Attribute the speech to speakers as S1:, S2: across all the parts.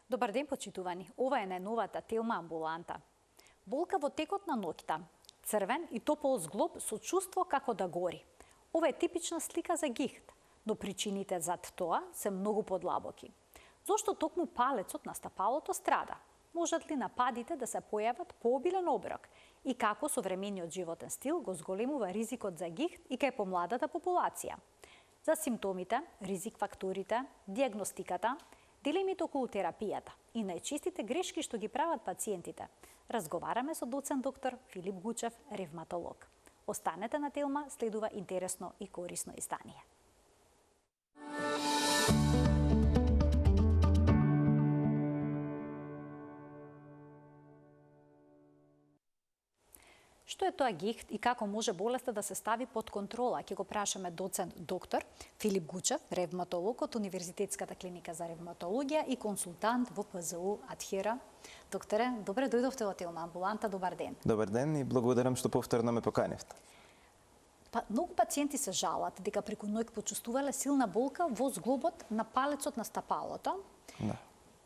S1: Добар ден, почитувани. Ова е најновата Телма амбуланта. Болка во текот на ноќта, црвен и топол зглоб со чувство како да гори. Ова е типична слика за гихт, но причините зад тоа се многу подлабоки. Зошто токму палецот на стапалото страда? Можат ли нападите да се појават пообилен оброк? И како современиот животен стил го зголемува ризикот за гихт и кај помладата популација? За симптомите, ризик факторите, диагностиката, дилемите околу терапијата и најчестите грешки што ги прават пациентите, разговараме со доцент доктор Филип Гучев, ревматолог. Останете на Телма, следува интересно и корисно издание. Што е тоа гихт и како може болеста да се стави под контрола? Ќе го прашаме доцент доктор Филип Гучев, ревматолог од Универзитетската клиника за ревматологија и консултант во ПЗУ Адхира. Докторе, добре дојдовте во Телма амбуланта, добар ден.
S2: Добар ден и благодарам што повторно ме поканивте.
S1: Многу пациенти се жалат дека преку ноќ почувствувале силна болка во зглобот на палецот на стапалото.
S2: Да.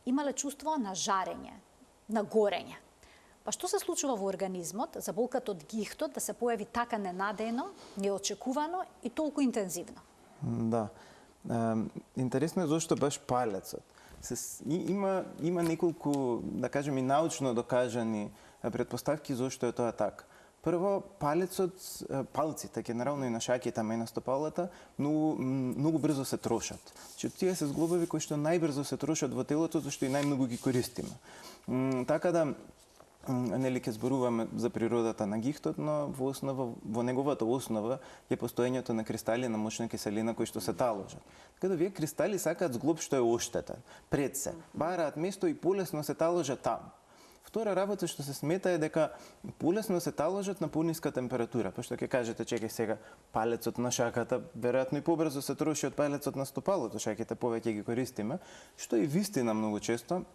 S1: Имале чувство на жарење, на горење. Па што се случува во организмот за болката од гихтот да се појави така ненадејно, неочекувано и толку интензивно?
S2: Да. Интересно е зошто баш палецот. Има неколку, да кажем, и научно докажани претпоставки зошто е тоа така. Прво, палците, генерално и на шаќите, и на стопалата, многу брзо се трошат. Тие се зглобови кои што најбрзо се трошат во телото, зашто и најмногу ги користиме. Така да, нели ќе зборуваме за природата на гихтот, но во неговата основа е постоењето на кристали на мочна киселина кои што се таложат. Така да вие кристали сакаат зглоб што е оштетен, пред се, бараат место и полесно се таложат таму. Втора работа што се смета е дека полесно се таложат на пониска температура, пошто ќе кажете чекај сега палецот на шаката веројатно и побрзо се троши од палецот на стопалото, шаките повеќе ги користиме, што и вистина многу често.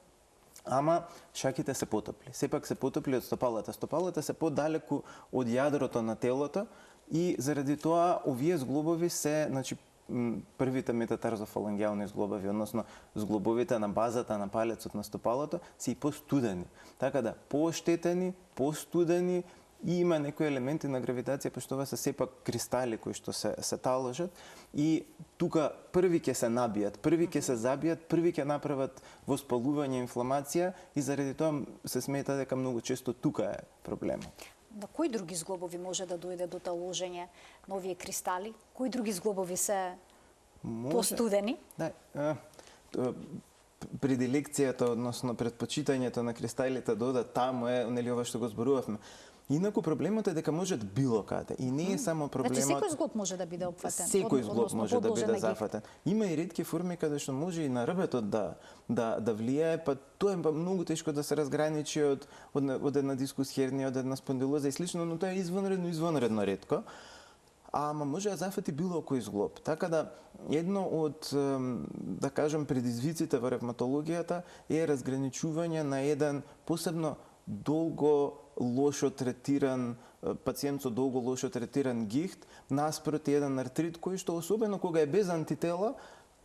S2: Ама шаките се потопли. Сепак се потопли од стопалата. Стопалата се подалеку од јадрото на телото и заради тоа овие зглобови се, значи, првите метатарзофалангиални зглобови, односно зглобовите на базата на палецот на стопалото, се и постудени. Така да, пооштетени, постудени и има некои елементи на гравитација, пошто ова се сепак кристали кои што се таложат и тука први ќе се набијат, први ќе се забијат, први ќе направат воспалување, инфламација и заради тоа се смета дека многу често тука е проблемот.
S1: На кои други зглобови може да дојде до таложење на овие кристали? Кои други зглобови се постудени?
S2: Да, предилекцијата, односно предпочитањето на кристалите да одат таму е, нели, ова што го зборувавме. Инаку проблемот е дека можат било каде и не е само проблемот.
S1: Значи секој зглоб може да биде опфатен.
S2: Секој зглоб може да биде зафатен. Има и ретки форми каде што може и на рбетот да влијае, па тоа е многу тешко да се разграничи од една дискус хернија, од една спондилоза и слично, но тоа е извонредно ретко. Ама може да зафати било кој зглоб. Така да, едно од, да кажем, предизвиците во ревматологијата е разграничување на еден посебно долго лошо третиран пациент со долго лошо третиран гихт наспроти еден артрит кој што особено кога е без антитела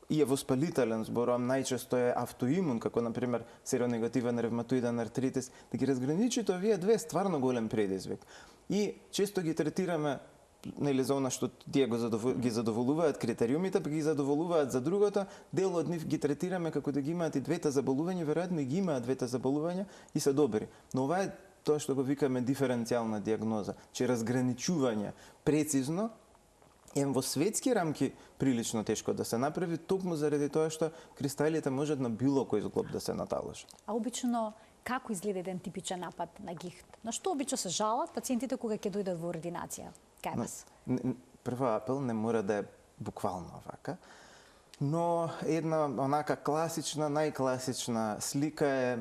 S2: и е воспалителен, зборувам, најчесто е автоимун, како на пример серонегативен ревматоиден артритис, да ги разграничите овие две стварно голем предизвик. И често ги третираме, нели, за она што тие ги задоволуваат критериумите, па ги задоволуваат за другото, дел од нив ги третираме како да ги имаат и двете заболувања, веројатно и ги имаат двете заболувања и се добри. Но ова е тоа што го викаме диференцијална диагноза, че разграничување прецизно е во светски рамки прилично тешко да се направи, токму заради тоа што кристалите можат на било кој зглоб да се наталожат.
S1: А обично како изгледа еден типичен напад на гихт? На што обично се жалат пациентите кога ќе дојдат во ординација? Кај вас?
S2: Прва апел не мора да е буквално вака, но една онака класична, најкласична слика е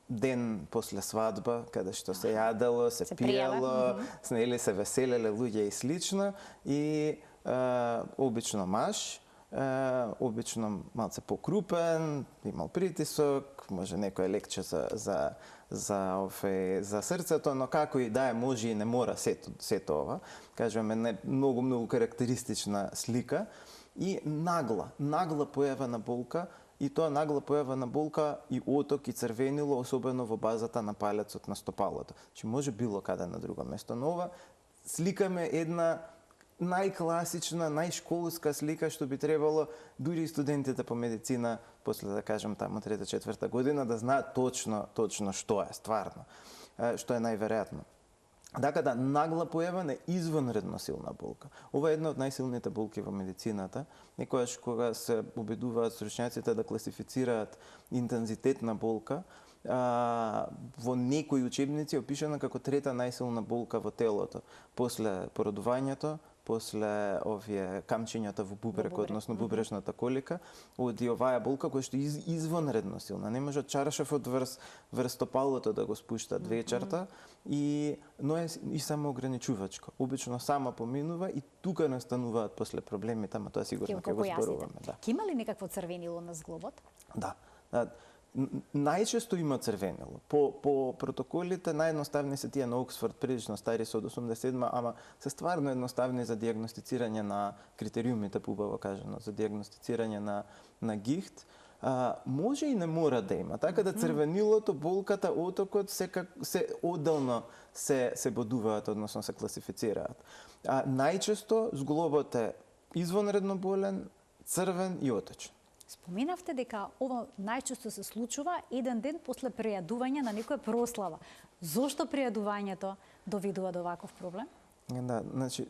S2: ден после свадба, каде што се јадело, се пиело, се веселеле луѓе и слично, и обично маж, обично малце покрупен, имал притисок, може некој лекче за срцето, но како и да е, може и не мора сето ова. Кажуваме, многу карактеристична слика и нагла појава на болка и тоа нагла појава на болка и оток и црвенило, особено во базата на палецот на стопалото. Чи може било каде на друго место, но ова сликаме една најкласична, најшколска слика што би требало дури и студентите по медицина, после да кажем таму трета, четврта година, да знаат точно што е стварно, што е најверојатно. Така да, нагла појава на извонредно силна болка. Ова е една од најсилните болки во медицината. Некојаш кога се обидуваат стручњаците да класифицираат интензитет на болка, во некои учебници е опишана како трета најсилна болка во телото, после породувањето, после овие камчињата во бубрекот, односно бубречната колика, оди оваа болка која што е извонредно силна. Не може чаршафот врз стопалото да го спуштат вечерта, но е и само ограничувачко. Обично сама поминува и тука настануваат после проблемите, ама тоа сигурно ќе го зборуваме. Да.
S1: Ке има ли некакво црвенило на зглобот?
S2: Да. Најчесто има црвенило. По протоколите наједноставни се тие на Оксфорд, прилично стари се од 87, ама се стварно едноставни за диагностицирање на критериумите, побаво кажано, за диагностицирање на гихт. Може и не мора да има. Така да црвенилото, болката, отокот се одделно се бодуваат, односно се класифицираат. Најчесто зглобот е извонредно болен, црвен и отечен.
S1: Споменавте дека ова најчесто се случува еден ден после пријадување на некоја прослава. Зошто пријадувањето доведува до ваков проблем?
S2: Да, значи,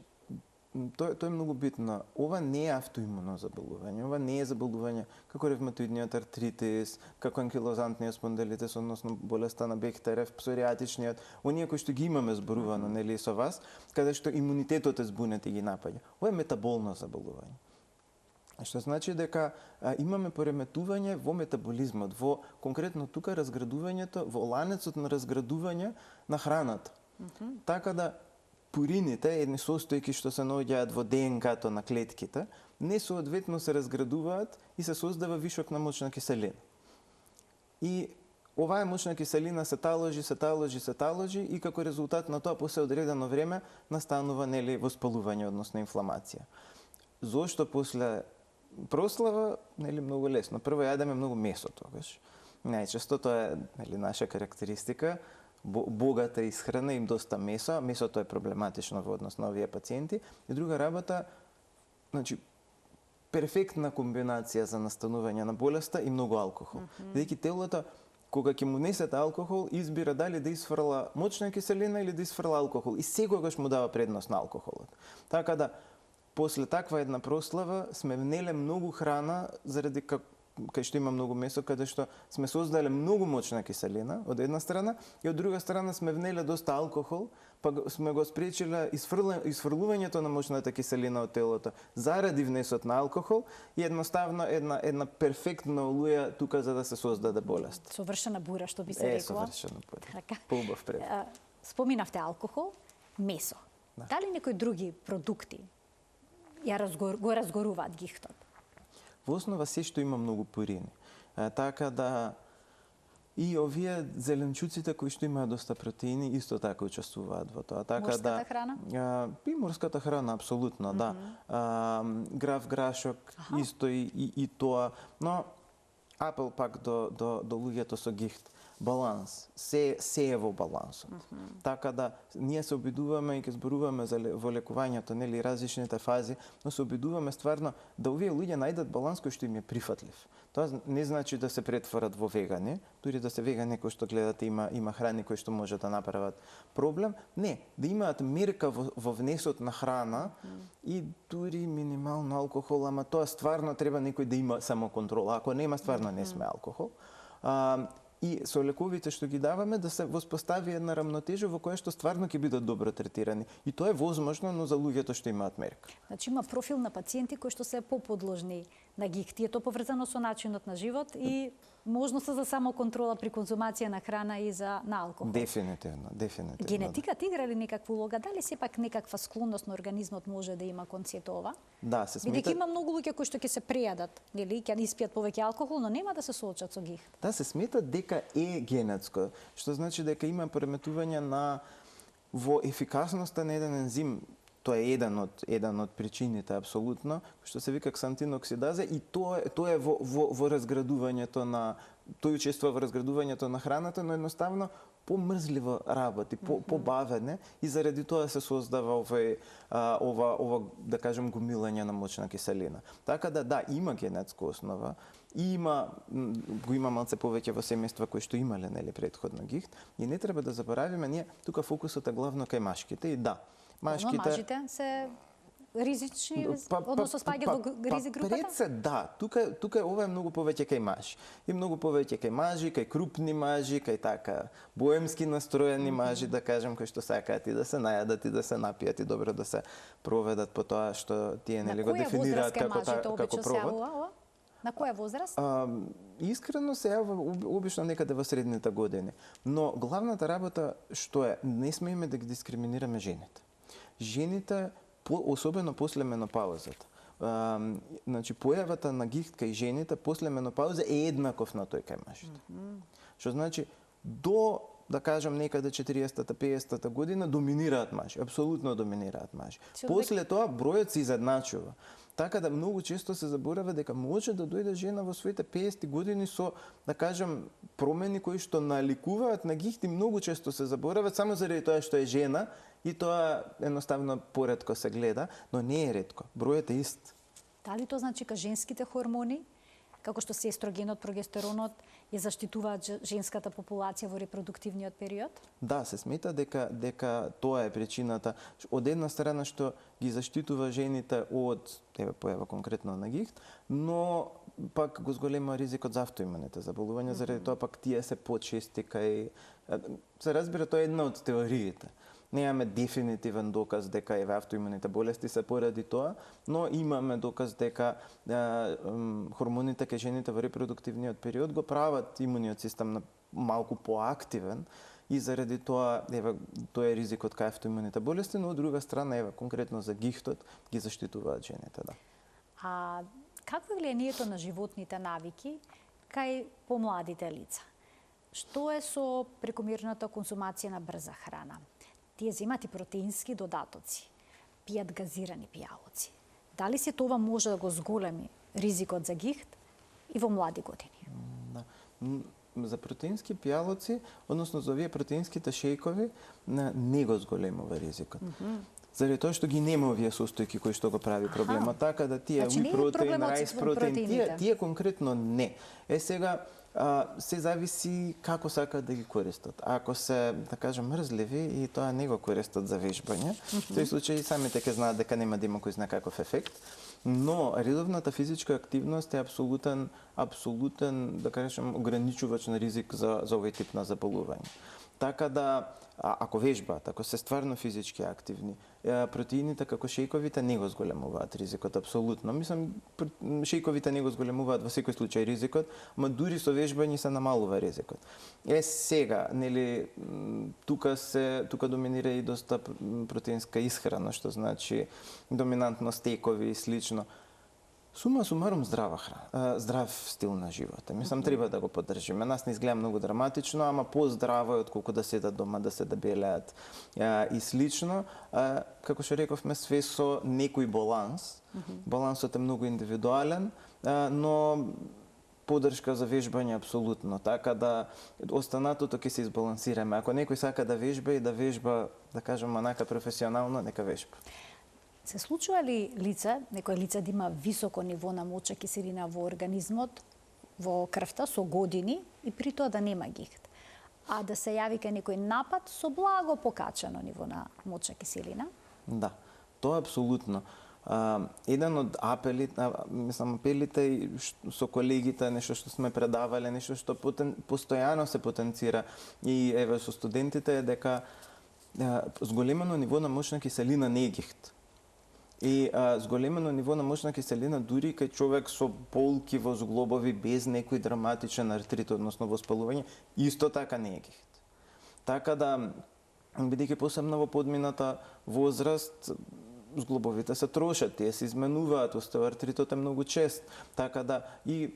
S2: тоа е многу битно. Ова не е автоимуно заболување. Ова не е заболување како ревматоидниот артритис, како анкилозантниот спондилитис, односно болеста на Бехтерев, псориатичниот, оние кои што ги имаме зборувано, нели, со вас, каде што имунитетот е збунет и ги напаѓа. Ова е метаболно заболување. Што значи дека имаме пореметување во метаболизмот, во конкретно тука разградувањето, во ланецот на разградување на храната. Така да пурините, едни состојки што се наоѓаат во ДНК-то на клетките, несоодветно се разградуваат и се создава вишок на мочна киселина. И оваа мочна киселина се таложи и како резултат на тоа после одредено време настанува, нели, воспалување, односно инфламација. Зошто после прослава, нели, многу лесно. Прво јадеме многу месо тогаш. Најчесто тоа е, нели, наша карактеристика, богата исхрана, им доста месо. Месото е проблематично во однос на овие пациенти. И друга работа, значи, перфектна комбинација за настанување на болеста и многу алкохол. Бидејќи телото, кога ќе му несете алкохол, избира дали да исфрла мочна киселина или да исфрла алкохол. И секогаш му дава предност на алкохолот. Така да, после таква една прослава сме внеле многу храна, заради кај што има многу месо, каде што сме создале многу мочна киселина, од една страна, и од друга страна сме внеле доста алкохол, па сме го спречиле исфрлувањето на мочната киселина од телото заради внесот на алкохол и едноставно една перфектна олуја тука за да се создаде болест.
S1: Совршена бура, што би се рекла.
S2: Совршена бура. Поубав пред.
S1: Споминавте алкохол, месо. Дали некои други продукти го разгоруваат гихтот?
S2: Во основа се што има многу пурини. Така да и овие зеленчуците кои што имаат доста протеини исто така учествуваат во тоа. Така
S1: морската храна?
S2: И морската храна апсолутно, да. Грав грашок исто и тоа, но апел пак до луѓето со гихт. Баланс. Се е во балансот. Така да, ние се обидуваме и ќе зборуваме во лекувањето, нели, различните фази, но се обидуваме стварно да овие луѓе најдат баланс кој што им е прифатлив. Тоа не значи да се претворат во вегани, дури да се вегани кои што гледате има храни кои што може да направат проблем. Не, да имаат мерка во внесот на храна и дури минимално алкохол, ама тоа стварно треба некој да има самоконтрола. Ако нема, стварно не сме алкохол. И со лековите што ги даваме да се воспостави една рамнотежа во која што стварно ќе бидат добро третирани. И тоа е возможно, но за луѓето што имаат мерка.
S1: Значи има профил на пациенти кои што се поподложни на гихт. Е тоа поврзано со начинот на живот и можноста за самоконтрола при конзумација на храна и на алкохол.
S2: Дефинитивно.
S1: Генетиката игра ли некаква улога? Дали сепак некаква склонност на организмот може да има кон сето ова?
S2: Да, се смета.
S1: Бидејќи има многу луѓе кои што ќе се прејадат, нели, ќе испијат повеќе алкохол, но нема да се соочат со гихт.
S2: Да, се смета дека е генетско, што значи дека има пореметување во ефикасноста на еден ензим. тоа е еден од причините апсолутно, што се вика ксантиноксидаза, и тоа е во разградувањето на, тој учествува во разградувањето на храната, но едноставно помрзливо работи, побавене, и заради тоа се создава ова да кажем гомилање на мочна киселина. Така да, има генетска основа, го има малце повеќе во семејства кои што имале претходно гихт, и не треба да заборавиме, ние тука фокусот е главно кај машките, и да,
S1: мажите се ризични, односно спаѓаат во ризик групата?
S2: Пред се, да. Тука ова е многу повеќе кај мажи. И многу повеќе кај мажи, кај крупни мажи, кај така боемски настроени мажи, да кажем, кои што сакаат и да се најадат, и да се напијат, и добро да се проведат по тоа што тие го дефинираат како провод.
S1: На која возраст?
S2: Искрено се јава обично некаде во средните години. Но главната работа што е, не смееме да ги дискриминираме жените. Жените, особено после менопаузата, значи појавата на гихт кај жените после менопауза е еднаков на тој кај мажите. Што значи до, да кажем, некаде 40-та, 50-та година доминираат мажи, апсолутно доминираат мажи. После тоа бројот се изедначува. Така да многу често се заборава дека може да дојде жена во своите 50 години со, да кажем, промени кои што наликуваат на гихт, и многу често се заборават само заради тоа што е жена, и тоа едноставно поретко се гледа, но не е ретко. Бројот е ист.
S1: Дали тоа значи ка женските хормони, како што се естрогенот, прогестеронот, ја заштитуваат женската популација во репродуктивниот период?
S2: Да, се смета дека тоа е причината. Од една страна што ги заштитува жените од појава конкретно на гихт, но пак го зголема ризикот за автоимуните заболувања, заради тоа пак тие се почести кај... Се разбира, тоа е една од теориите. Немаме дефинитивен доказ дека автоимуните болести се поради тоа, но имаме доказ дека хормоните кај жените во репродуктивниот период го прават имуниот систем малку поактивен, и заради тоа тоа е ризикот кај автоимуните болести, но од друга страна конкретно за гихтот ги заштитуваат жените, да.
S1: А какво е влијанието на животните навики кај помладите лица? Што е со прекомерната консумација на брза храна? Тие земат и протеински додатоци, пијат газирани пијалоци. Дали се тоа може да го зголеми ризикот за гихт и во млади години?
S2: Да. За протеински пијалоци, односно за овие протеинските шејкови, не го зголемува ризикот. Заради тоа што ги нема овие состојки кои што го прави проблемот. Така да тие
S1: значи,
S2: протеин, райс протеин, тие конкретно не. Сега се зависи како сакаат да ги користат. Ако се, да кажем, мрзливи и тоа не го користат за вежбање, во тој случај самите ќе знаат дека нема да има кој знае каков ефект, но редовната физичка активност е апсолутен, да кажем, ограничувач на ризик за овој тип на заболување. Така да, ако вежбаат, ако се стварно физички активни, протеините како шејковите не го зголемуваат ризикот, апсолутно. Мислам, шејковите не го зголемуваат во секој случај ризикот, ма дури со вежбање се намалува ризикот. Сега, нели, тука доминира и доста протеинска исхрана, што значи доминантно стекови и слично. Сума сумарум здрав стил на живот. Мислам, треба да го поддржиме. Нас не изгледа многу драматично, ама поздраво е отколку да седат дома, да се дебелеат и слично. Како што рековме, све со некој баланс. Балансот е многу индивидуален, но поддршка за вежбање апсолутно. Така да останатото ќе се избалансираме. Ако некој сака да вежба и да вежба, да кажем, онака професионално, нека вежба.
S1: Се случува ли некој лице да има високо ниво на мочна киселина во организмот, во крвта со години и при тоа да нема гихт, а да се јави кај некој напад со благо покачено ниво на мочна киселина? Да,
S2: тоа апсолутно. Еден од апелите со колегите, нешто што сме предавале, нешто што постојано се потенцира и со студентите е дека зголемено ниво на мочна киселина не е гихт. И зголемено ниво на мочна киселина дури кај човек со болки во зглобови без некој драматичен артрит, односно воспалување, исто така не е гихт. Така да, бидејќи посебно во подмината возраст, зглобовите се трошат, тие се изменуваат, остеоартритот е многу чест. Така да и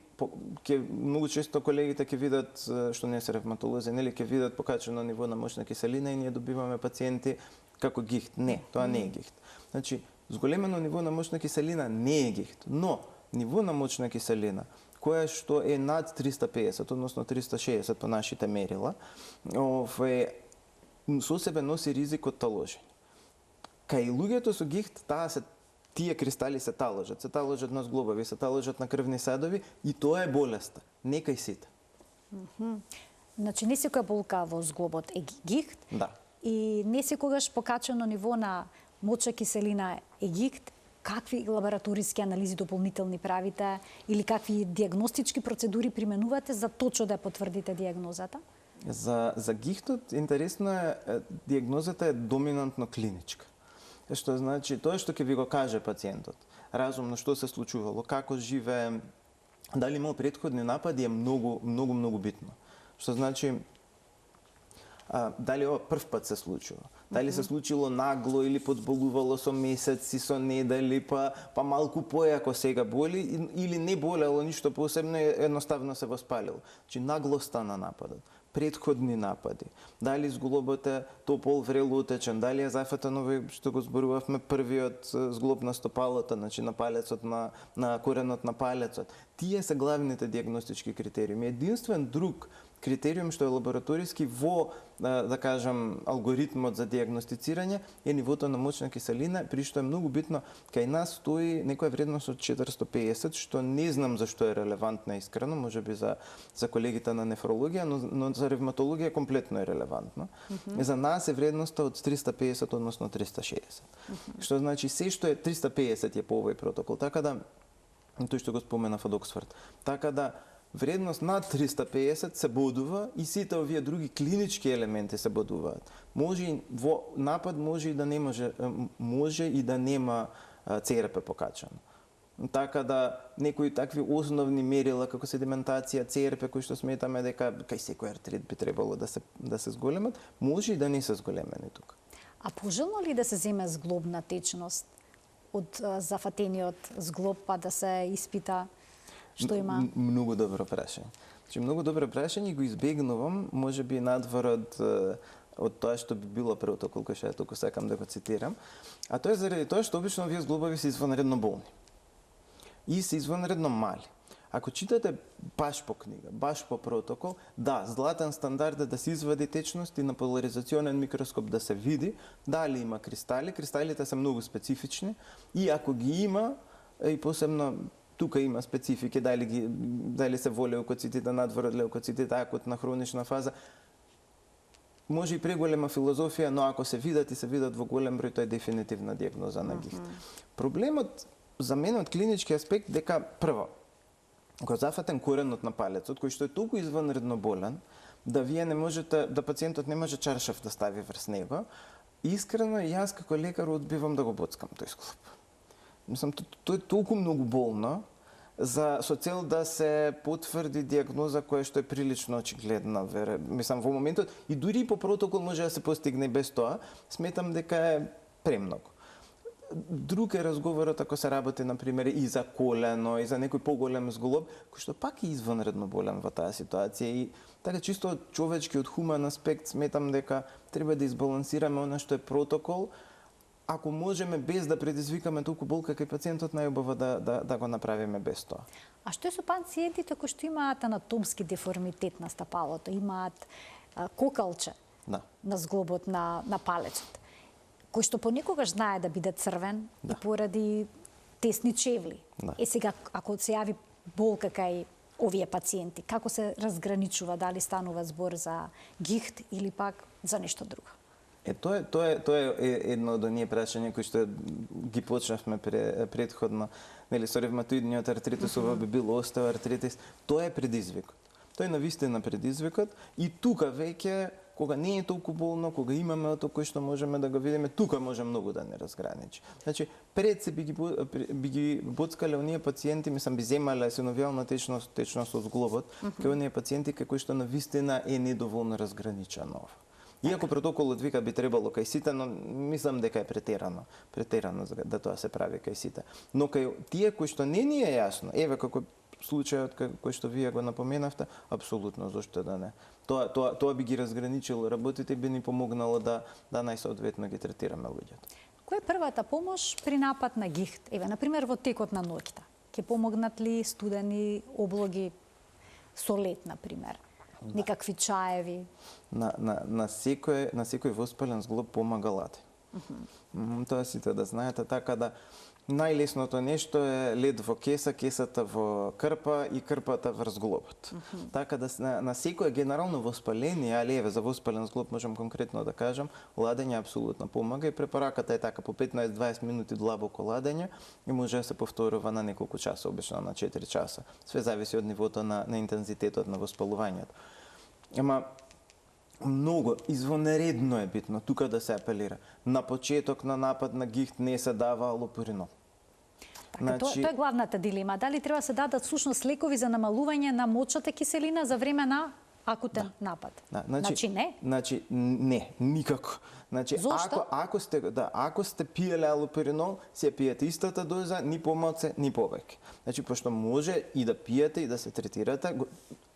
S2: многу често колегите ќе видат, што не се ревматолози, нели, ќе видат покачено ниво на мочна киселина и ние добиваме пациенти како гихт. Не, тоа не е гихт. Значи, зголемено ниво на мочна киселина не е гихт, но ниво на мочна киселина која што е над 350, односно 360 по нашите мерила, со себе носи ризик од таложење. Кај луѓето со гихт, тие кристали се таложат на зглобови, се таложат на крвни садови и тоа е болеста, не кај сите.
S1: Значи, не секоја болка во зглобот е гихт,
S2: Да.
S1: и не секогаш покачено ниво на мочна киселина е гихт. Какви лабораториски анализи дополнителни правите или какви диагностички процедури применувате за точно да потврдите диагнозата?
S2: За гихтот, интересно е, диагнозата е доминантно клиничка. Што значи, тоа што ќе ви го каже пациентот, разумно што се случувало, како живее, дали имал претходни напади е многу битно. Што значи, дали ова прв пат се случува, дали се случило нагло или подболувало со месеци, со недели, па малку појако сега боли, или не болело ништо посебно, едноставно се воспалило. Значи, нагло стана нападот, претходни напади, дали зглобот е топол, врел, утечен, дали е зафатен овој што го зборувавме првиот зглоб на стопалото, значи на палецот, на коренот на палецот. Тие се главните диагностички критериуми. Единствен друг критериум што е лабораториски во, да кажам, алгоритмот за диагностицирање е нивото на мочна киселина, при што е многу битно, кај нас стои некоја вредност од 450, што не знам зашто е релевантна искрено, можеби за колегите на нефрологија, но за ревматологија комплетно е релевантно. За нас е вредноста од 350, односно 360. Што значи, се што е 350 е по овој протокол, така да, тој што го споменав од Оксфорд, така да, вредност над 350 се бодува и сите овие други клинички елементи се бодуваат. Во напад може и да нема ЦРП покачано. Така да некои такви основни мерила како седиментација, ЦРП кои што сметаме дека кај секој артрит би требало да се зголемат, може и да не се зголемени тука.
S1: А пожелно ли да се земе зглобна течност од зафатениот зглоб па да се испита што има?
S2: Многу добро прашање. Значи, многу добро прашање и го избегнувам, можеби надвор од тоа што би било протокол, кој што ја толку сакам да го цитирам. А тоа е заради тоа што обично овие зглобови се извонредно болни. И се извонредно мали. Ако читате баш по книга, баш по протокол, да, златен стандард е да се извади течност и на поларизационен микроскоп да се види дали има кристали. Кристалите се многу специфични и ако ги има, и посебно тука има специфики, дали се во леукоцитите, надвор од леукоцитите, акут на хронична фаза. Може и преголема филозофија, но ако се видат во голем број, тоа е дефинитивна диагноза на гихт. Проблемот за мен од клинички аспект дека прво, кога зафатен коренот на палецот, кој што е толку извонредно болен, да вие не можете, да пациентот не може чаршаф да стави врз него, искрено јас како лекар одбивам да го боцкам тој зглоб. Мислам, тоа е толку многу болно со цел да се потврди диагноза која што е прилично очигледна. Мислам, во моментот, и дури по протокол може да се постигне без тоа, сметам дека е премногу. Друг е разговорот ако се работи, например, и за колено, и за некој поголем зглоб, кој што пак е извонредно болен во таа ситуација. И така чисто од човечки, од хуман аспект, сметам дека треба да избалансираме она што е протокол, ако можеме без да предизвикаме толку болка кај пациентот, најубаво да го направиме без тоа.
S1: А што е со пациентите кои што имаат анатомски деформитет на стапалото, имаат кокалче на зглобот на палецот, кој што понекогаш знае да биде црвен и поради тесни чевли. Сега, ако се јави болка кај овие пациенти, како се разграничува, дали станува збор за гихт или пак за нешто друго?
S2: Тоа е едно од оние прашања кои што ги почнавме претходно, нели, со ревматоидниот артритис, ова би било остеоартритис. Тоа е предизвикот. Тоа е навистина предизвикот и тука веќе, кога не е толку болно, кога имаме ото кој што можеме да го видиме, тука може многу да не разграничи. Значи, пред се би ги боцкале оние пациенти, мислам, би земале синовијална течност од зглобот, кај оние пациенти кои што навистина е недоволно разграничено ова. Иако протоколот вика би требало кај сите, но мислам дека е претерано да тоа се прави кај сите. Но кај тие кои што не ни е јасно, еве како случајот кој што вие го напоменавте, апсолутно, зошто да не. Тоа би ги разграничило работите и би ни помогнало да најсоодветно ги третираме луѓето.
S1: Која е првата помош при напад на гихт? Еве, например, во текот на ноќта. Ќе помогнат ли студени облоги со лед, например? Некакви чаеви?
S2: На секој воспален зглоб помага лад. Тоа сите да знаете, така да најлесното нешто е лед во кеса, кесата во крпа и крпата врз зглобот. Така да на секој генерално воспаление, али еве за воспален зглоб можам конкретно да кажам, ладење апсолутно помага и препораката е така по 15-20 минути длабоко ладење и може да се повторува на неколку часа, обично на 4 часа. Све зависи од нивото на интензитетот на воспалувањето. Ама многу, извонредно е битно тука да се апелира. На почеток на напад на гихт не се дава алопуринол.
S1: Тоа е главната дилема. Дали треба да се дадат всушност лекови за намалување на мочната киселина за време на акутен напад? Значи не?
S2: Значи не, никако. Значи
S1: зошто?
S2: Ако сте пиеле алопуринол, се пиете истата доза, ни помалце, ни повеќе. Значи пошто може и да пиете и да се третирате,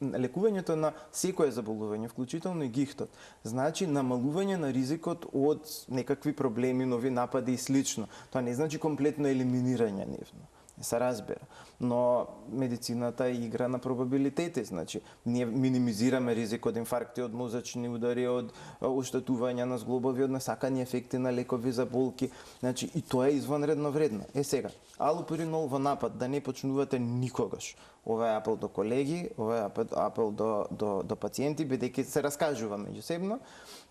S2: лекувањето на секое заболување, вклучително и гихтот, значи намалување на ризикот од некакви проблеми, нови напади и слично. Тоа не значи комплетно елиминирање нивно. Не се разбира. Но медицината игра на пробабилитети, значи ние минимизираме ризик од инфаркти, од мозачни удари, од оштетување на зглобови, од несакани ефекти на лекови за болки, значи и тоа е извонредно вредно. Сега, алопуринол во напад да не почнувате никогаш. Ова е апел до колеги, ова е апел до пациенти, бидејќи се раскажува меѓусебно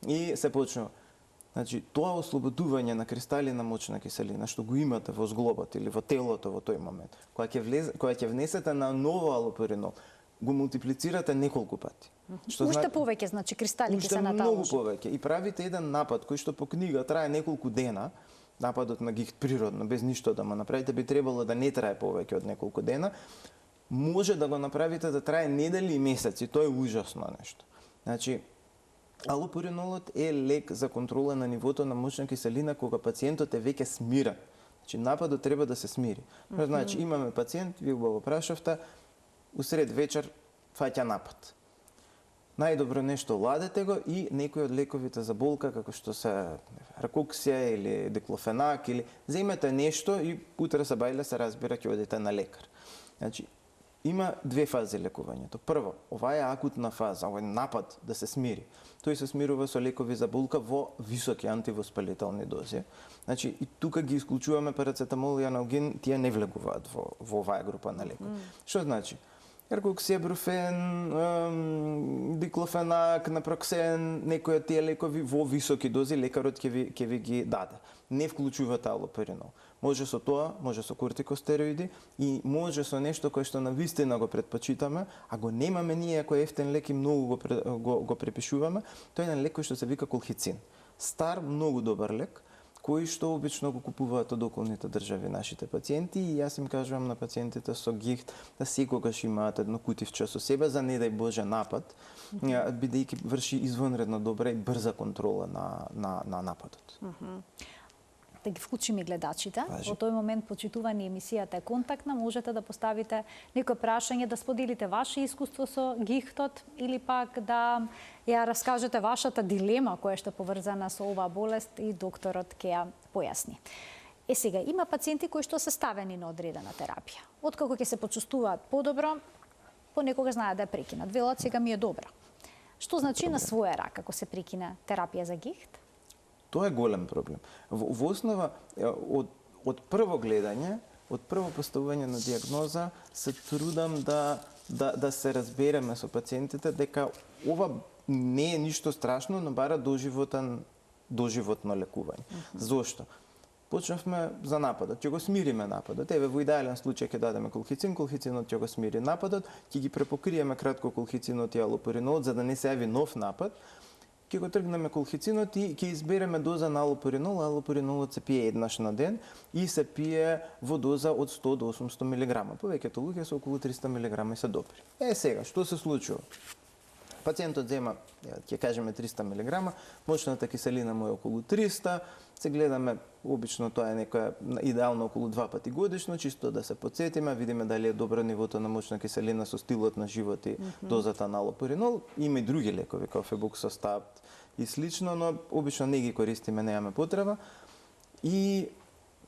S2: и се почнува. Значи, тоа ослободување на кристали на мочна киселина, што го имате во зглобот или во телото во тој момент, кога ќе внесете на ново алопуринол, го мултиплицирате неколку пати.
S1: Уште повеќе, значи, кристали ќе се наталожат.
S2: Многу повеќе. И правите еден напад кој што по книга трае неколку дена, нападот на гихт природно, без ништо да му направите, би требало да не трае повеќе од неколку дена, може да го направите да трае недели и месеци. Тоа е ужасно нешто. Значи, алопуринолот е лек за контрола на нивото на мочна киселина кога пациентот е веќе смирен. Значи, нападот треба да се смири. Значи, имаме пациент, вие го прашавте, усред вечер фаќа напад. Најдобро нешто ладете го и некој од лековите за болка, како што се ракоксија или диклофенак, или земете нешто и утре се бајле се разбира ќе одите на лекар. Значи, има две фази лекувањето. Прво, ова е акутна фаза, овој напад да се смири. Тој се смирува со лекови за болка во високи антивоспалителни дози. Значи, и тука ги исклучуваме парацетамол и аналгин, тие не влегуваат во оваа група на лекови. Што значи? Ракоксија, бруфен, диклофенак, напроксен, некои од тие лекови во високи дози лекарот ќе ви ги даде. Не вклучуваат алопуринол. Може со тоа, може со кортикостероиди и може со нешто кое што навистина го предпочитаме, а го немаме ние кој ефтен лек и многу го препишуваме, тој е лек кој што се вика колхицин. Стар, многу добар лек, кои што обично го купуваат од околните држави нашите пациенти и јас им кажувам на пациентите со гихт да секогаш имаат едно кутивче со себе за не дај Боже напад, бидејќи врши извонредно добра и брза контрола на нападот.
S1: Да ги вклучиме гледачите. Во тој момент, почитувани, емисијата е контактна, можете да поставите некој прашање, да споделите ваше искуство со гихтот или пак да ја раскажете вашата дилема која што е поврзана со оваа болест и докторот ќе ја појасни. Сега, има пациенти кои што се ставени на одредена терапија. Откако ќе се почувствуваат подобро, понекогаш знаат да ја прекинат. Велат, сега ми е добра. Што значи на своја рака ако се прекине терапија за гихт?
S2: Тоа е голем проблем. Во основа, од прво гледање, од прво поставување на диагноза, се трудам да се разбереме со пациентите дека ова не е ништо страшно, но бара доживотно лекување. Зошто? Почнавме за нападот, ќе го смириме нападот. Еве, во идеален случај ќе дадеме колхицин, колхицинот ќе го смири нападот, ќе ги препокриеме кратко колхицинот и алопуринолот за да не се яви нов напад. Ќе го тргнеме колхицинот и ќе избереме доза на алопуринол. Алопуринолот се пие еднаш на ден и се пие во доза од 100 до 800 мг. Повеќето луѓе со околу 300 мг се добри. Сега, што се случува? Пациентот зема, ќе кажеме 300 мг, мочната киселина му е околу 300, се гледаме, обично тоа е некоја идеално околу 2 пати годишно, чисто да се подсетиме, видиме дали е добро нивото на мочна киселина со стилот на живот и дозата на алопуринол. Има и други лекови, како фебуксостат и слично, но обично не ги користиме, немаме потреба. И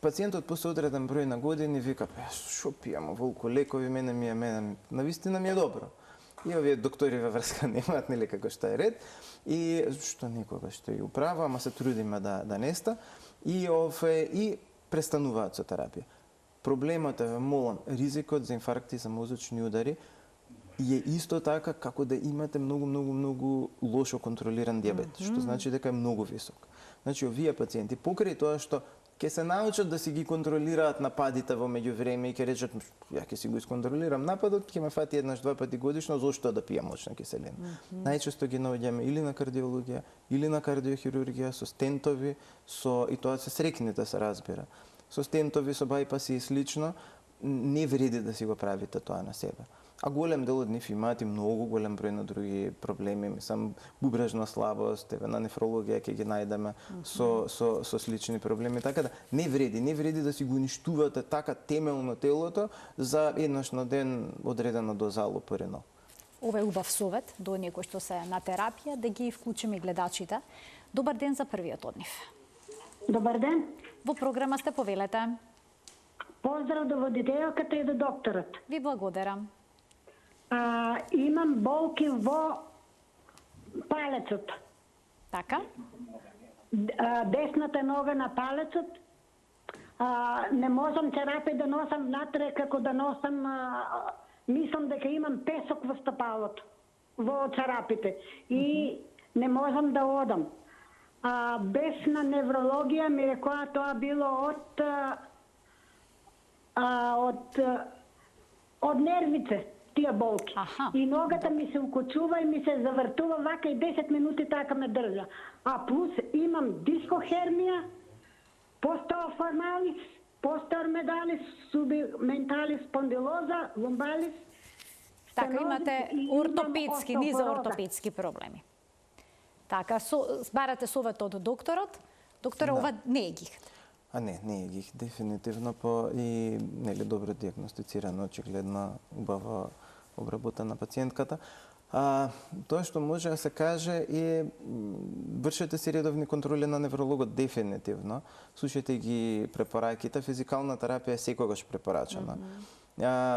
S2: пациентот после одреден број на години вика, што пијам оволку лекови, мене навистина ми е добро. И овие доктори во врска немаат, нели, како што е ред, и што некогаш што и управа, ама се трудиме да неста, и престануваат со терапија. Проблемот е, молам, ризикот за инфаркти, за мозочни удари е исто така како да имате многу лошо контролиран диабет, што значи дека е многу висок. Значи, овие пациенти, покрај тоа што ќе се научат да си ги контролираат нападите во меѓувреме и ќе речат, ја ќе си го исконтролирам нападот, ќе ме фати еднаш 2 пати годишно, зошто да пијам мочна киселина. Најчесто ги наоѓаме или на кардиологија, или на кардиохирургија, со стентови, и тоа се срекните, се разбира. Со стентови, со бајпаси и слично, не вреди да си го правите тоа на себе. А голем дел од нив имаат и многу голем број на други проблеми, мислам, бубрежна слабост, на нефрологија ќе ги најдеме со слични проблеми, така да не вреди да си го уништувате така темелно телото за еднаш на ден одредена доза алопуринол.
S1: Ова е убав совет до некои што се на терапија, да ги вклучиме гледачите. Добар ден за првиот од нив.
S3: Добар ден.
S1: Во програма сте, повелете.
S3: Поздрав до водителката и до докторот.
S1: Ви благодарам.
S3: Имам болки во палецот.
S1: Така?
S3: Десната нога на палецот. Не можам терапија да носам натре како да носам. Мислам дека имам песок во стапалото, во царапите. И не можам да одам. Без на неврологија ми рекоа тоа било од нервице, тие болки. И ногата ми се укочува и ми се завртува вака и 10 минути така ме држа. Плюс имам дискохермија, постеоформалис, постеормедалис, субменталис спондилоза, лумбалис.
S1: Така, имате ортопедски, низа ортопедски проблеми. Така, барате совет од докторот. Доктора, ова не е гихт.
S2: Не е гихт, дефинитивно, и нели добро диагностицирано, очигледно убаво обработена пациентката. Тоа што може да се каже е, вршете си редовни контроли на неврологот, дефинитивно. Слушате ги препораките, физикална терапија е секогаш препорачена.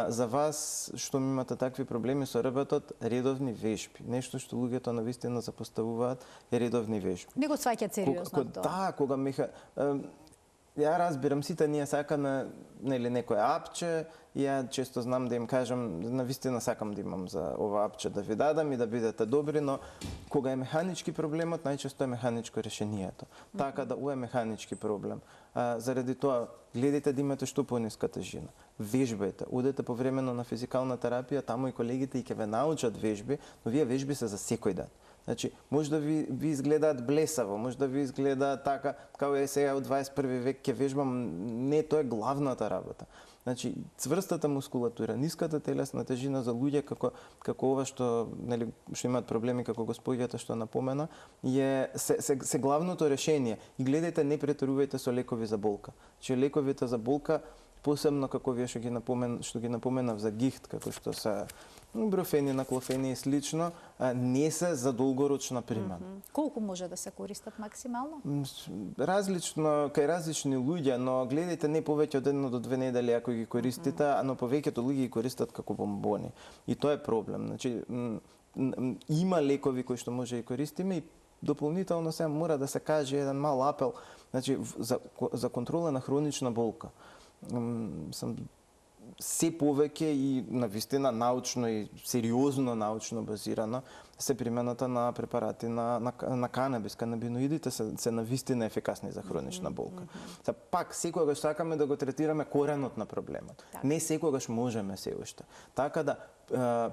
S2: За вас, што имате такви проблеми со ребетот, редовни вежби. Нешто што луѓето навистина запоставуваат е редовни вежби.
S1: Не го сваќаат сериозно тоа.
S2: Да, кога ја разбирам, сите ние сакаме некој апче, и ја често знам да им кажам, навистина сакам да имам за ова апче да ви дадам и да бидете добри, но кога е механички проблемот, најчесто е механичко решението. Така да ова е механички проблем. Заради тоа, гледайте да имате што пониска тежина. Вежбајте, одете повремено на физикална терапија, таму и колегите и ќе ве научат вежби, но вие вежби се за секој ден. Значи, може да ви изгледаат блесаво, може да ви изгледаат така, као е сега од 21 век ќе вежбам, не, тоа е главната работа. Значи, цврстата мускулатура, ниската телесна тежина за луѓе како ова што имаат проблеми како господјата што напомена, се главното решение. И гледајте, не претерувајте со лекови за болка. Че лековите за болка, посебно како вие што ги напоменав за гихт, како што се брофени, наклофени и слично, не се за долгорочна примена.
S1: Колку може да се користат максимално?
S2: Различно, кај различни луѓе, но гледајте не повеќе од 1 до 2 недели ако ги користите, но повеќето луѓе ги користат како бомбони. И тоа е проблем. Значи, има лекови кои што може да ги користиме и дополнително се мора да се каже еден мал апел, значи за контрола на хронична болка. Се повеќе и навистина научно и сериозно научно базирано се примената на препарати на канабис. Канабиноидите се навистина ефикасни за хронична болка. Пак, секогаш сакаме да го третираме коренот на проблемот. Не секогаш можеме се уште. Така да,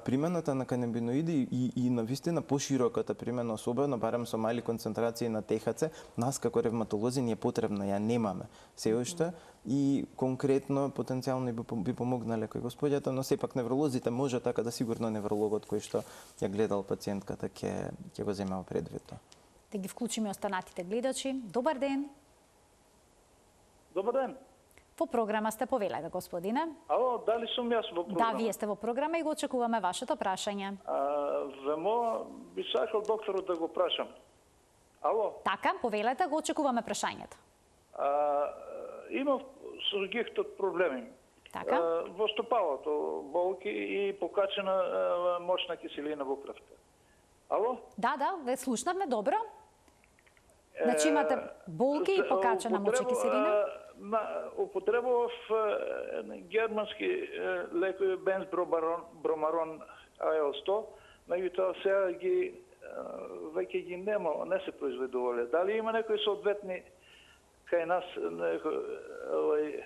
S2: примената на канабиноиди и навистина пошироката примена, особено барем со мали концентрации на ТХЦ, нас како ревматолози ни е потребна, ја немаме се уште и конкретно потенцијално би помогнале кој господјата, но сепак невролозите може, така да сигурно неврологот кој што ја гледал пациент пациентката ќе го земе во предвид тоа.
S1: Да ги вклучиме останатите гледачи. Добар ден.
S4: Добар ден.
S1: Во програма сте, повелете, господине.
S4: Ало, дали сум јас во програма?
S1: Да, вие сте во програма и го очекуваме вашето прашање.
S4: Вемо, би сакал докторот да го прашам. Ало?
S1: Така, повелете, го очекуваме прашањето.
S4: Имав со гихтот проблеми.
S1: Така?
S4: Во стопалото, болки и покачена мочна киселина во крвта. Ало?
S1: Да, ве слушнавме добро. Значи имате болки и покачена мочна киселина?
S4: Употребував германски лекови бензбромарон АЛ-100, меѓутоа сега веќе ги нема, не се произведувале. Дали има некои соодветни кај нас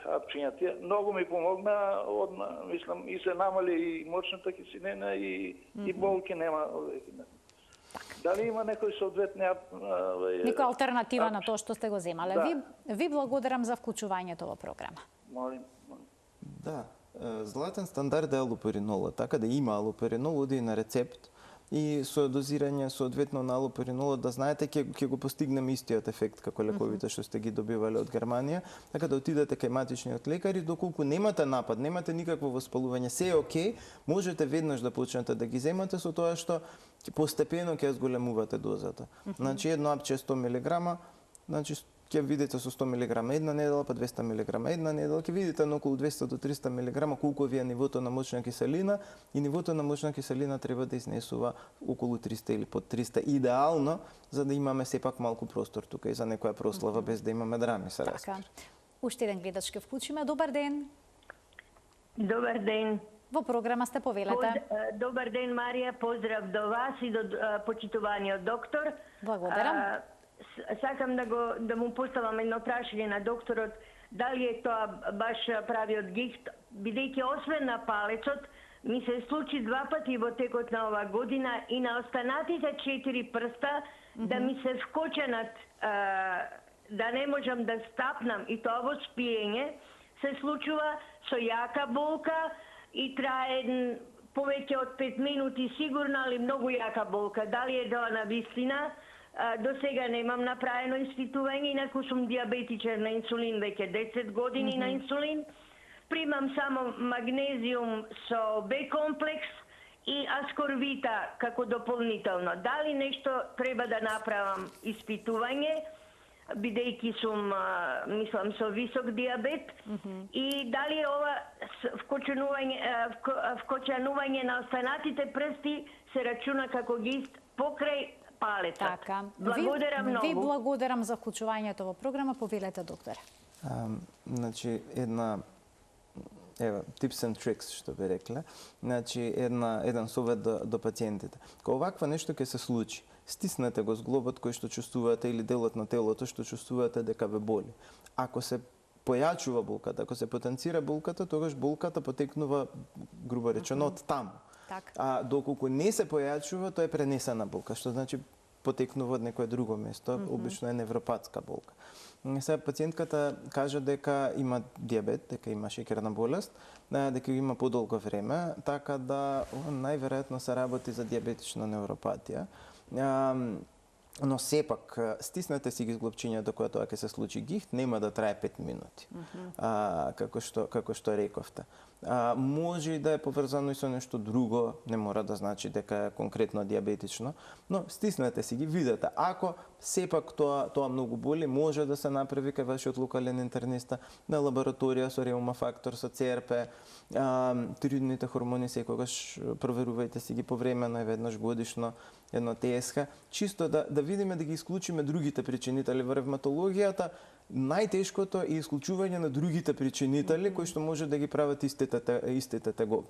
S4: апчињата? Многу ми помогна, мислам, и се намали и мочната киселина и болки нема. Дали има некои соодветни
S1: некоја алтернатива на тоа што сте го земале?
S4: Да.
S1: Ви благодарам за вклучувањето во програма.
S4: Молим.
S2: Да, златен стандард е алоперинола, така да има алоперинол, оди и на рецепт и со дозирање соодветно на алоперинола, да знаете ќе го постигнеме истиот ефект како лековите што сте ги добивале од Германија, така да отидете кај матичниот лекар и доколку немате напад, немате никакво воспалување, се е окей, можете веднаш да почнете да ги земате со тоа што постепено ќе зголемувате дозата. Значи едно апче 100 мг, значи ќе видите со 100 мг една недела, па 200 мг една недела, ќе видите на околу 200 до 300 мг колку ви е нивото на мочна киселина и нивото на мочна киселина треба да изнесува околу 300 или под 300 идеално, за да имаме сепак малку простор тука и за некоја прослава без да имаме драми се разбира.
S1: Така. Уште еден гледач ќе вклучиме. Добар ден.
S5: Добар ден.
S1: Во програма сте, повелете.
S5: Добар ден, Марија. Поздрав до вас и до почитуваниот доктор.
S1: Благодарам.
S5: Сакам да му поставам едно прашање на докторот, дали е тоа баш правиот гихт, бидејќи освен на палецот, ми се случи 2 пати во текот на оваа година и на останатите 4 прста да ми се вкоченат, да не можам да стапнам, и тоа во спиење се случува со јака болка и трае повеќе од 5 минути сигурно, али многу јака болка. Дали е тоа на вистина? До сега немам направено испитување, инаку сум диабетичар на инсулин веќе 10 години на инсулин. Примам само магнезиум со Б комплекс и аскорвита како дополнително. Дали нешто треба да направам испитување, бидејќи сум, мислам, со висок диабет, и дали ова вкоченување на останатите прсти се рачуна како гихт покрај палецот.
S1: Така.
S5: Благодарам многу.
S1: Ви благодарам за вклучувањето во програма. Повелете, доктор.
S2: Значи, tips and tricks, што би рекле. Значи, еден совет до пациентите. Кога оваква нешто ќе се случи, стиснете го зглобот кој што чувствувате или делот на телото што чувствувате дека ве боли. Ако се појачува болката, ако се потенцира болката, тогаш болката потекнува, грубо речено, од таму. А доколку не се појачува, тоа е пренесена болка, што значи потекнува од некое друго место, обично е невропатска болка. Сега пациентката кажа дека има диабет, дека има шеќерна болест, дека има подолго време, така да најверојатно се работи за диабетична невропатија. Но сепак, стиснете си ги зглобчињата кога тоа ќе се случи гихт, нема да трае 5 минути, како што рековте. Може и да е поврзано и со нешто друго, не мора да значи дека е конкретно диабетично, но стиснете си ги, видете. Ако сепак тоа многу боли, може да се направи кај вашиот локален интерниста на лабораторија со реумафактор, со ЦРП, тироидните хормони секогаш проверувајте си ги повремено, веднаш годишно, едно ТСХ, чисто да видиме да ги исклучиме другите причинители. Во ревматологијата најтешкото е исклучување на другите причинители кои што може да ги прават истите тегоби.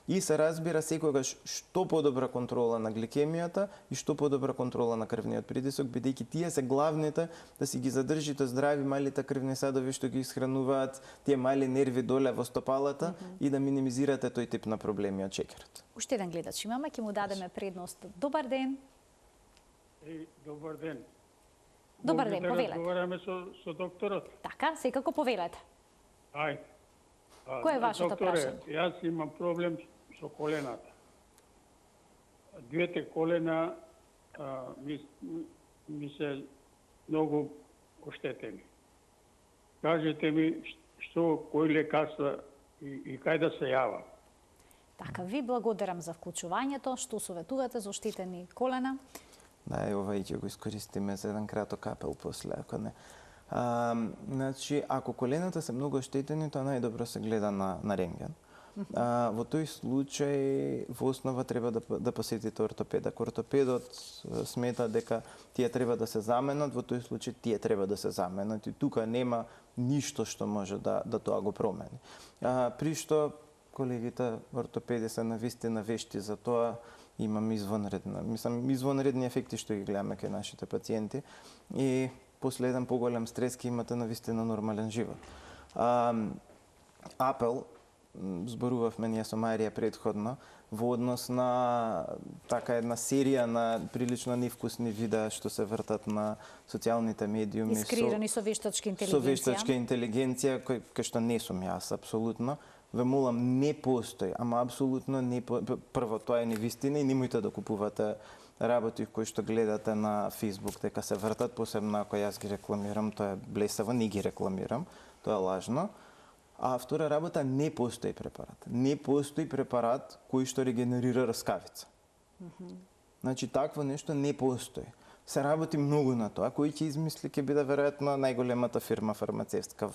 S2: И се разбира секогаш што подобра контрола на гликемијата и што подобра контрола на крвниот притисок, бидејќи тие се главните да си ги задржите здрави малите крвни садови што ги исхрануваат тие мали нерви доле во стопалата и да минимизирате тој тип на проблеми од шеќерот.
S1: Уште еден гледач имаме, ќе му дадеме предност. Добар ден.
S6: Добар ден.
S1: Добар ден, повелете.
S6: Разговараме со докторот.
S1: Така, секако повелете.
S6: Ајде.
S1: Кој е вашето прашање?
S6: Јас имам проблем со колената. двете колена ми се многу оштетени. Кажете ми што, кој лекарства и кај да се јавам.
S1: Така, ви благодарам за вклучувањето. Што советувате за оштетени колена?
S2: Да, и ова и ќе го искористиме за еден краток апел после, ако не. Значи, ако колената се многу оштетени, тоа најдобро се гледа на рентген. Во тој случај, во основа треба да посетите ортопед. Ако ортопедот смета дека тие треба да се заменат, во тој случај тие треба да се заменат и тука нема ништо што може да тоа го промени. При што колегите ортопеди се навистина вешти за тоа, имам извонредни ефекти што ги гледаме кај нашите пациенти и после еден поголем стрес ќе имате навистина нормален живот. Апел, зборувавме ние со Марија предходно, во однос на така една серија на прилично невкусни видеа што се вртат на социјалните медиуми.
S1: Искреирани со вештачка интелигенција.
S2: Со вештачка интелигенција, кој што не сум јас, апсолутно. Ве молам, не постои, ама апсолутно не прво, тоа е невистина и немојте да купувате работи кои што гледате на Facebook дека се вртат, посебно ако јас ги рекламирам, тоа е блесаво, не ги рекламирам, тоа е лажно. А втора работа, не постои препарат. Не постои препарат кој што регенерира раскавица. Значи, такво нешто не постои. Се работи многу на тоа. Кој ќе измисли, ќе биде веројатно најголемата фирма фармацевтска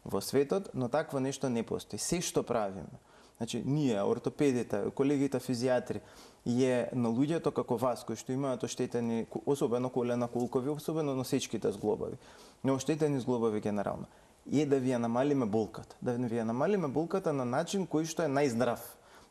S2: во светот, но такво нешто не постои. Се што правиме, значи ние, ортопедите, колегите физијатри, е на луѓето како вас, кои што имаат оштетени, особено колена, колкови, особено носечките зглобови, но оштетени зглобови генерално, е да ви ја намалиме болката. Да ви ја намалиме болката на начин кој што е најздрав.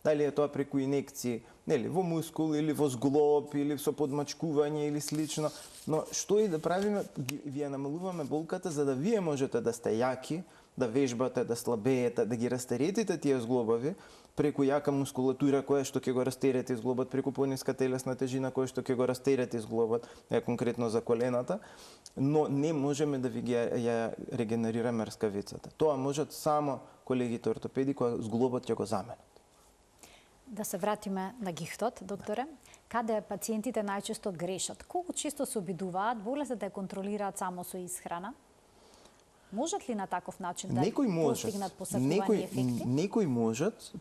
S2: Дали е тоа преку инекции, нели, во мускул или во зглоб или со подмачкување или слично, но што и да правиме, ви ја намалуваме болката за да вие можете да сте јаки, да вежбате, да слабеете, да ги растеретите тие зглобови преку јака мускулатура која што ќе го растерети зглобот, преку пониска телесна тежина која што ќе го растерети зглобот, конкретно за колената, но не можеме да ви ја регенерираме раскавицата. Тоа можат само колегите ортопеди кои зглобот ќе го заменат.
S1: Да се вратиме на гихтот, докторе. Каде пациентите најчесто грешат? Колку често се обидуваат болест да ја контролираат само со исхрана? Можат ли на таков начин да постигнат посакувани ефекти?
S2: Некои можат,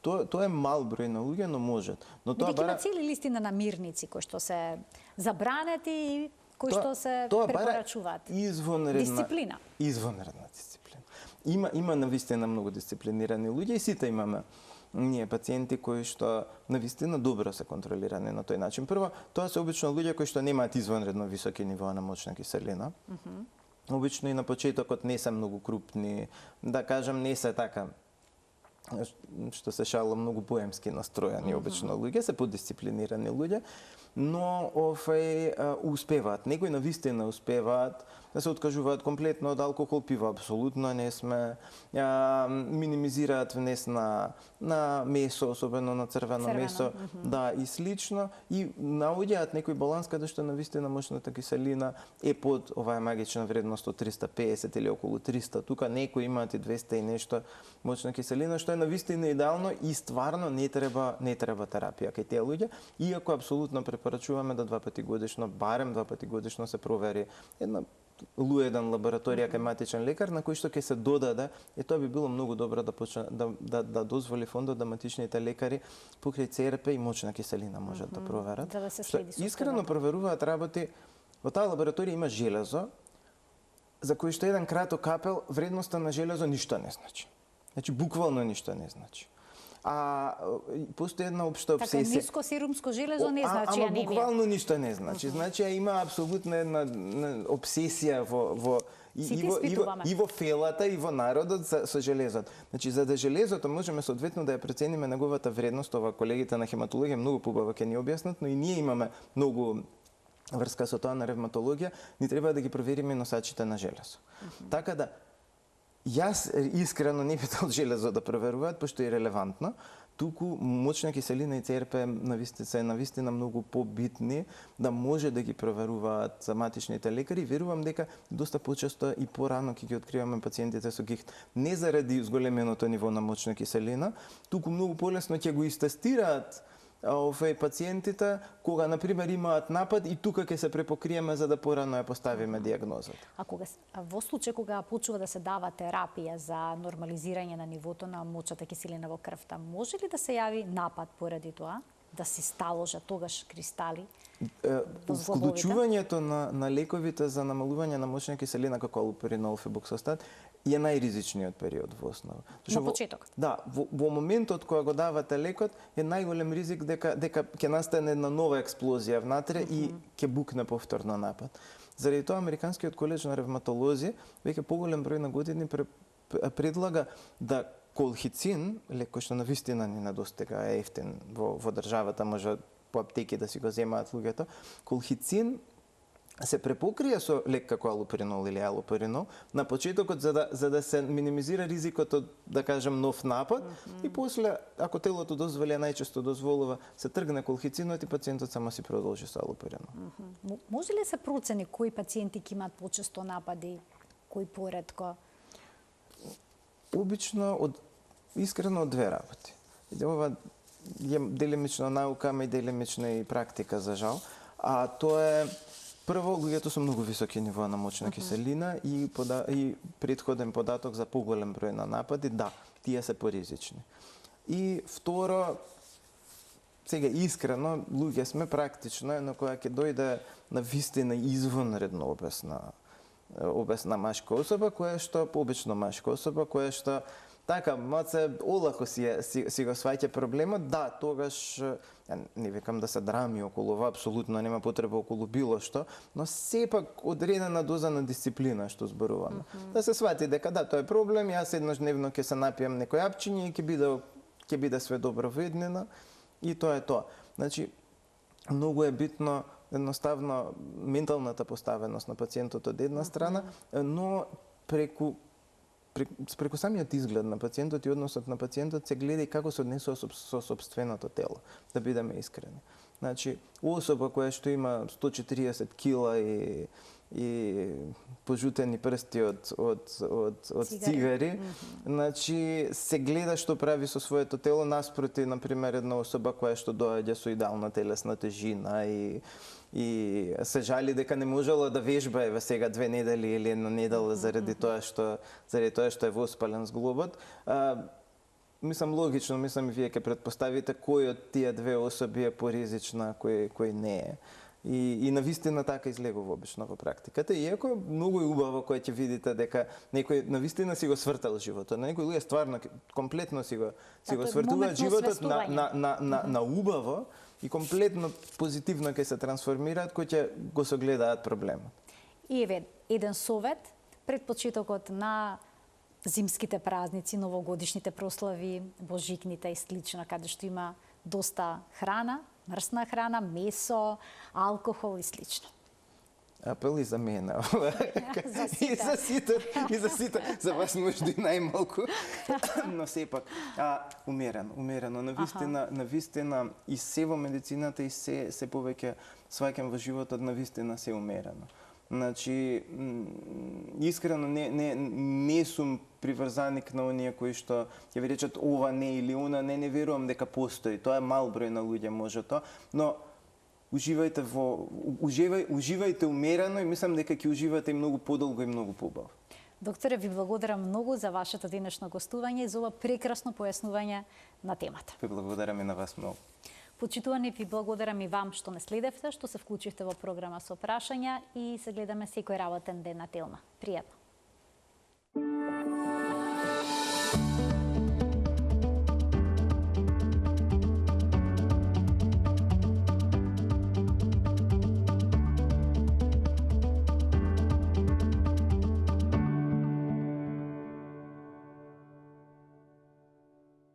S2: тоа е мал број на луѓе, но можат. Но тоа
S1: има цели листи на намирници кои што се забранети и кои што се препорачуваат. Дисциплина.
S2: Извонредна дисциплина. Има навистина многу дисциплинирани луѓе и сите имаме ние пациенти кои што навистина добро се контролирани на тој начин. Прво, тоа се обично луѓе кои што немаат извонредно високи нивоа на мочна киселина. Обично и на почетокот не се многу крупни, да кажам не се така, што се шала многу поемски настроени обично луѓе, се подисциплинирани луѓе, но успеваат, некои навистина успеваат да се откажуваат комплетно од алкохол, пиво апсолутно не сме, минимизираат внес на месо, особено на црвено месо, да, и слично, и наоѓаат некој баланс каде што навистина мочната киселина е под оваа магична вредност од 350 или околу 300, тука некои имаат и 200 и нешто мочна киселина, што е навистина идеално и стварно не треба терапија кај тие луѓе, иако апсолутно препорачуваме да 2 пати годишно, барем 2 пати годишно се провери една луеден лабораторија кај матичен лекар на кој што ќе се додаде, и тоа би било многу добро да дозволи фондот да матичните лекари покрај ЦРП и мочна киселина можат да проверат.
S1: Да се следи со
S2: искрено проверуваат работи. Во таа лабораторија има железо, за кој што еден краток апел, вредноста на железо ништо не значи. Значи буквално ништо не значи. Постои една општа обсесија.
S1: Така ниско серумско железо не значи анемија.
S2: Ама буквално ништо не значи. Значи има апсолутно една обсесија и во фелата и во народот со железот. Значи за да железото можеме соодветно да ја прецениме неговата вредност, ова колегите на хематологија многу побаво ќе ни објаснат, но и ние имаме многу врска со тоа на ревматологија, ни треба да ги провериме носачите на железо. Така да јас искрено не би дал железо да проверуваат, пошто е релевантно, туку мочна киселина и ЦРП се навистина многу побитни да може да ги проверуваат за матичните лекари. Верувам дека доста почесто и порано ќе ги откриваме пациентите со гихт. Не заради зголеменото ниво на мочна киселина, туку многу полесно ќе го истестираат пациентите кога на пример имаат напад и тука ќе се препокриеме за да порано ја поставиме дијагнозата.
S1: Во случај кога почува да се дава терапија за нормализирање на нивото на мочната киселина во крвта, може ли да се јави напад поради тоа? Да се сталожат тогаш кристали?
S2: Вклучувањето на лековите за намалување на мочна киселина како алоперинол, фебоксостат е најризичниот период во основа.
S1: На почетокот.
S2: Да, во моментот кога го давате лекот е најголем ризик дека ќе настане една нова експлозија внатре и ќе букне повторно напад. Заради тоа Американскиот колеж на ревматолози веќе поголем број на години предлага да колхицин, лек кој што навистина ни недостига, е ефтин во државата, може по аптеки да си го земаат луѓето, колхицин се препокрија со лек како алоперинол или алоперинол на почетокот за да се минимизира ризикот од, да кажем, нов напад и после, ако телото дозволи, најчесто дозволува, се тргне колхицинот и пациентот само си продолжи со алоперинол.
S1: Може ли се процени кои пациенти ќе имаат почесто напади, кои поретко?
S2: Обично искрено од две работи. Ова е делимично наука, ама и делимично и практика, за жал. А тоа е прво, луѓето со многу високи нивоа на мочна киселина и претходен податок за поголем број на напади, да, тие се поризични. И второ, сега искрено, луѓе сме практично, но кога ќе дојде на вистина извонредно обесна машка особа, која што обично машка особа, која што така, маце олако си го сваќа проблемот, да, тогаш, не викам да се драми околу ова, апсолутно нема потреба околу било што, но сепак одредена доза на дисциплина што зборуваме. Да се свати дека да, тоа е проблем, јас еднаш дневно ќе се напијам некој апчиња и ќе биде све добро во иднина и тоа е тоа. Значи, многу е битно едноставно менталната поставеност на пациентот од една страна, но преку самиот изглед на пациентот и односот на пациентот се гледа и како се однесува со сопственото тело, да бидеме искрени. Значи, особа која што има 140 кила и пожутени прсти од цигари, значи се гледа што прави со своето тело наспроти, например, една особа која што доаѓа со идеална телесна тежина и се жали дека не можела да вежба еве сега 2 недели или една недела заради тоа што е воспален зглобот. Мислам логично, мислам и вие ќе претпоставите кој од тие две особи е поризична, кој не е. И навистина така излегува обично во практиката. Иако многу е убаво кога ќе видите дека некој навистина си го свртал животот. Некои луѓе стварно комплетно си го свртуваат животот на убаво и комплетно позитивно ќе се трансформираат, кои ќе го согледаат проблемот.
S1: И еве еден совет пред почетокот на зимските празници, новогодишните прослави, божикните и слично, каде што има доста храна, мрсна храна, месо, алкохол и слично.
S2: Апел и за мене.
S1: За сите.
S2: И за сите. За вас може и најмалку. Но сепак, умерено. Навистина и се во медицината и се повеќе сваќам во животот, навистина се умерено. Значи, искрено не сум приврзаник на оние кои што ќе ви речат ова не или она не верувам дека постои. Тоа е мал број на луѓе може тоа, но уживајте умерено и мислам дека ќе уживате и многу подолго и многу побаво.
S1: Докторе, ви благодарам многу за вашето денешно гостување и за ова прекрасно појаснување на темата.
S2: Ви благодарам и на вас многу.
S1: Почитувани, ви благодарам и вам што ме следевте, што се вклучивте во програма со прашања и се гледаме секој работен ден на Телма. Пријатно!